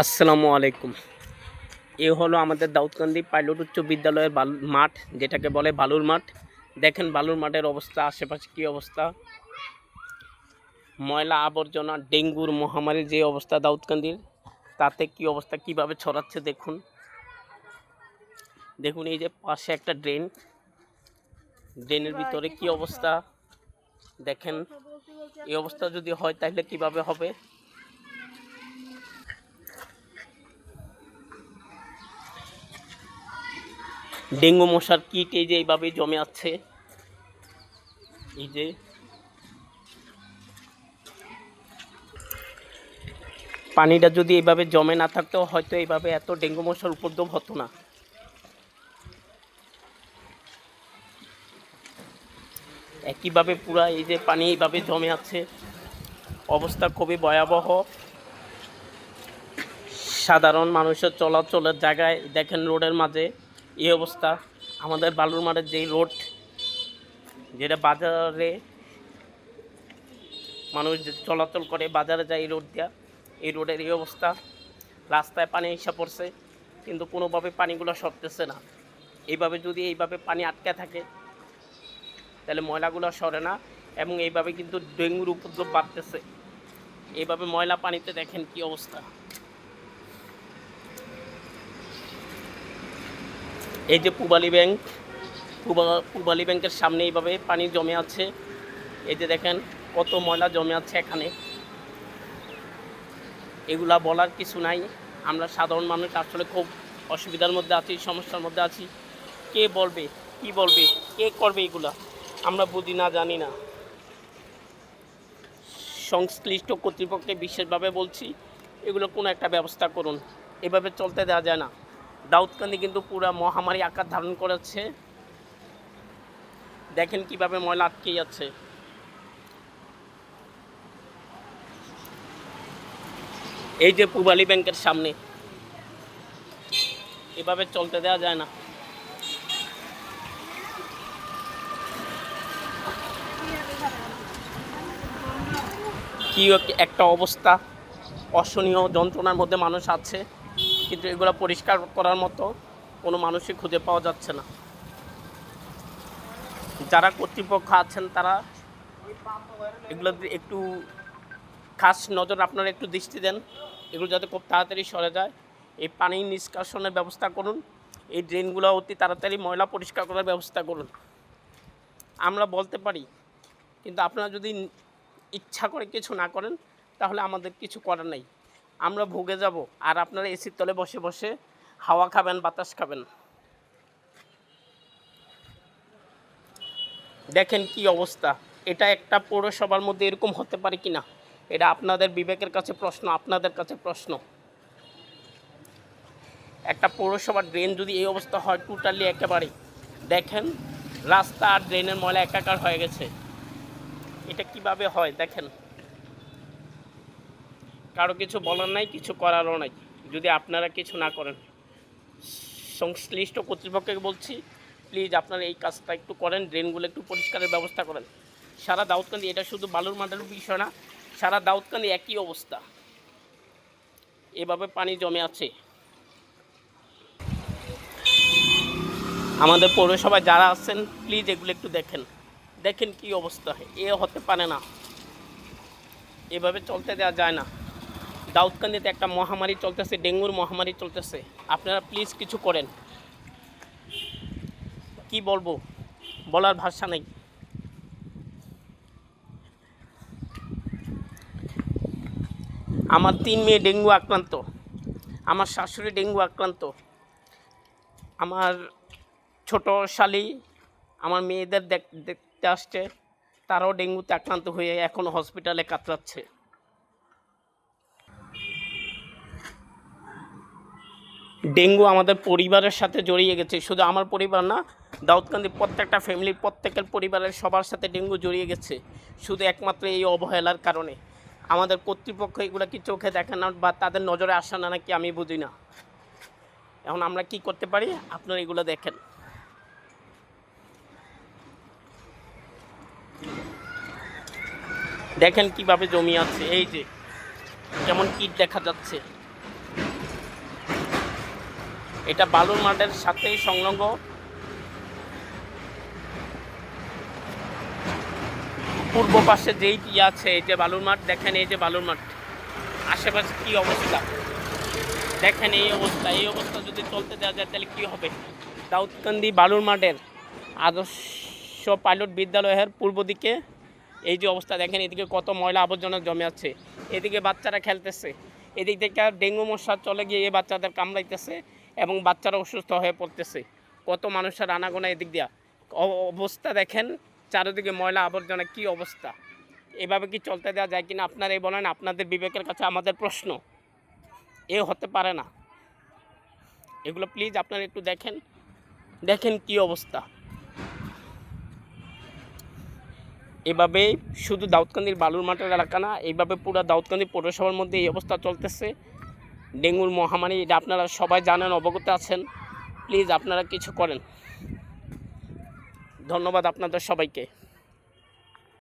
আসসালামু আলাইকুম। এ হলো আমাদের দাউদকান্দি পাইলট উচ্চ বিদ্যালয়ের মাঠ, যেটাকে বলে বালুর মাঠ। দেখেন বালুর মাঠের অবস্থা, আশেপাশে কী অবস্থা, ময়লা আবর্জনা, ডেঙ্গুর মহামারীর যে অবস্থা দাউদকান্দির, তাতে কি অবস্থা, কিভাবে ছড়াচ্ছে দেখুন। দেখুন এই যে পাশে একটা ড্রেনের ভিতরে কি অবস্থা দেখেন। এই অবস্থা যদি হয় তাহলে কিভাবে হবে। ডেঙ্গু মশার কিট এই যে এইভাবে জমে আছে। এই যে পানিটা যদি এইভাবে জমে না থাকতো, হয়তো এইভাবে এত ডেঙ্গু মশার উপদ্রব হতো না। একইভাবে পুরা এই যে পানি এইভাবে জমে আছে, অবস্থা খুবই ভয়াবহ। সাধারণ মানুষের চলাচলের জায়গায় দেখেন রোডের মাঝে এই অবস্থা। আমাদের বালুর মাঠের যেই রোড, যেটা বাজারে মানুষ চলাচল করে, বাজারে যায় এই রোড দিয়া, এই রোডের এই অবস্থা। রাস্তায় পানি এসে পড়ছে, কিন্তু কোনোভাবে পানিগুলো সরতেছে না। এইভাবে পানি আটকে থাকে তাহলে ময়লাগুলো সরে না, এবং এইভাবে কিন্তু ডেঙ্গুর উপদ্রব বাড়তেছে। এইভাবে ময়লা পানিতে দেখেন কি অবস্থা। এই যে পূবালী ব্যাংকের সামনে এইভাবে পানি জমে আছে। এই যে দেখেন কত ময়লা জমে আছে এখানে। এগুলা বলার কিছু নাই। আমরা সাধারণ মানুষ আসলে খুব অসুবিধার মধ্যে আছি, সমস্যার মধ্যে আছি। কে বলবে, কি বলবে, কে করবে এগুলা আমরা বুঝি না, জানি না। সংশ্লিষ্ট কর্তৃপক্ষকে বিশেষভাবে বলছি, এগুলো কোনো একটা ব্যবস্থা করুন। এভাবে চলতে দেওয়া যায় না। দাউদকান্দি কিন্তু পুরা মহামারী আকার ধারণ করেছে। দেখেন কিভাবে ময়লা আটকে যাচ্ছে। এই যে পূবালী ব্যাংকের সামনে, এভাবে চলতে দেওয়া যায় না। কি একটা অবস্থা, অসহনীয় যন্ত্রণার মধ্যে মানুষ আছে, কিন্তু এগুলো পরিষ্কার করার মতো কোনো মানুষই খুঁজে পাওয়া যাচ্ছে না। যারা কর্তৃপক্ষ আছেন তারা এগুলো একটু খাস নজর আপনারা একটু দৃষ্টি দেন, এগুলো যাতে খুব তাড়াতাড়ি সরে যায়। এই পানি নিষ্কাশনের ব্যবস্থা করুন, এই ড্রেনগুলো অতি তাড়াতাড়ি ময়লা পরিষ্কার করার ব্যবস্থা করুন। আমরা বলতে পারি, কিন্তু আপনারা যদি ইচ্ছা করে কিছু না করেন তাহলে আমাদের কিছু করার নেই। আমরা ভুগে যাব, আর আপনারা এসির তলে বসে বসে হাওয়া খাবেন, বাতাস খাবেন। দেখেন কি অবস্থা। এটা একটা পৌরসভার মধ্যে এরকম হতে পারে কি না, এটা আপনাদের বিবেকের কাছে প্রশ্ন, আপনাদের কাছে প্রশ্ন। একটা পৌরসভার ড্রেন যদি এই অবস্থা হয় টোটালি একেবারে, দেখেন রাস্তা আর ড্রেনের ময়লা একাকার হয়ে গেছে। এটা কিভাবে হয় দেখেন। কারো কিছু বলার নাই, কিছু করারও নাই যদি আপনারা কিছু না করেন। সংশ্লিষ্ট কর্তৃপক্ষকে বলছি, প্লিজ আপনারা এই কাজটা একটু করেন, ড্রেনগুলো একটু পরিষ্কারের ব্যবস্থা করেন। সারা দাউদকান্দি, এটা শুধু বালুর মাঠের বিষয় না, সারা দাউদকান্দি একই অবস্থা, এভাবে পানি জমে আছে। আমাদের পৌরসভায় যারা আছেন প্লিজ এগুলো একটু দেখেন, দেখেন কি অবস্থা। এ হতে পারে না, এভাবে চলতে দেওয়া যায় না। দাউদকান্দিতে একটা মহামারী চলতেছে, ডেঙ্গুর মহামারী চলতেছে। আপনারা প্লিজ কিছু করেন। কি বলবো, বলার ভাষা নেই। আমার 3 মেয়ে ডেঙ্গু আক্রান্ত, আমার শাশুড়ি ডেঙ্গু আক্রান্ত, আমার ছোট শালি আমার মেয়েদের দেখতে আসছে, তারাও ডেঙ্গুতে আক্রান্ত হয়ে এখনও হসপিটালে কাতরাচ্ছে। ডেঙ্গু আমাদের পরিবারের সাথে জড়িয়ে গেছে, শুধু আমার পরিবার না, দাউদকান্দির প্রত্যেকটা ফ্যামিলির প্রত্যেকের পরিবারের সবার সাথে ডেঙ্গু জড়িয়ে গেছে, শুধু একমাত্র এই অবহেলার কারণে। আমাদের কর্তৃপক্ষ এগুলো কি চোখে দেখে না, বা তাদের নজরে আসে না নাকি আমি বুঝি না। এখন আমরা কি করতে পারি, আপনারা এগুলো দেখেন। দেখেন কিভাবে জমি আছে, এই যে কেমন কীট দেখা যাচ্ছে। এটা বালুর মাঠের সাথেই সংলগ্ন। পূর্ব পাশে যেই আছে এই যে বালুর মাঠ, দেখেন এই যে বালুর মাঠ, আশেপাশে কি অবস্থা দেখেন। এই অবস্থা যদি চলতে দেওয়া যায় তাহলে কী হবে। দাউদকান্দি বালুর মাঠের আদর্শ পাইলট বিদ্যালয়ের পূর্ব দিকে এই যে অবস্থা দেখেন, এদিকে কত ময়লা আবর্জনা জমে আছে, এদিকে বাচ্চারা খেলতেছে, এদিক থেকে ডেঙ্গু মশা চলে গিয়ে এই বাচ্চাদের কামড়াইতেছে এবং বাচ্চারা অসুস্থ হয়ে পড়তেছে। কত মানুষের আনাগোনা এদিক দিয়া অবস্থা দেখেন, চারিদিকে ময়লা আবর্জনা, কি অবস্থা। এভাবে কি চলতে দেওয়া যায় কিনা আপনারাই বলেন, আপনাদের বিবেকের কাছে আমাদের প্রশ্ন। এ হতে পারে না। এগুলো প্লিজ আপনারা একটু দেখেন কি অবস্থা। এভাবে শুধু দাউদকান্দির বালুর মাঠের এলাকা না, এইভাবে পুরো দাউদকান্দি পৌরসভার মধ্যে এই অবস্থা চলতেছে। ডেঙ্গুর মহামারী, এটা আপনারা সবাই জানেন, অবগত আছেন। প্লিজ আপনারা কিছু করেন। ধন্যবাদ আপনাদের সবাইকে।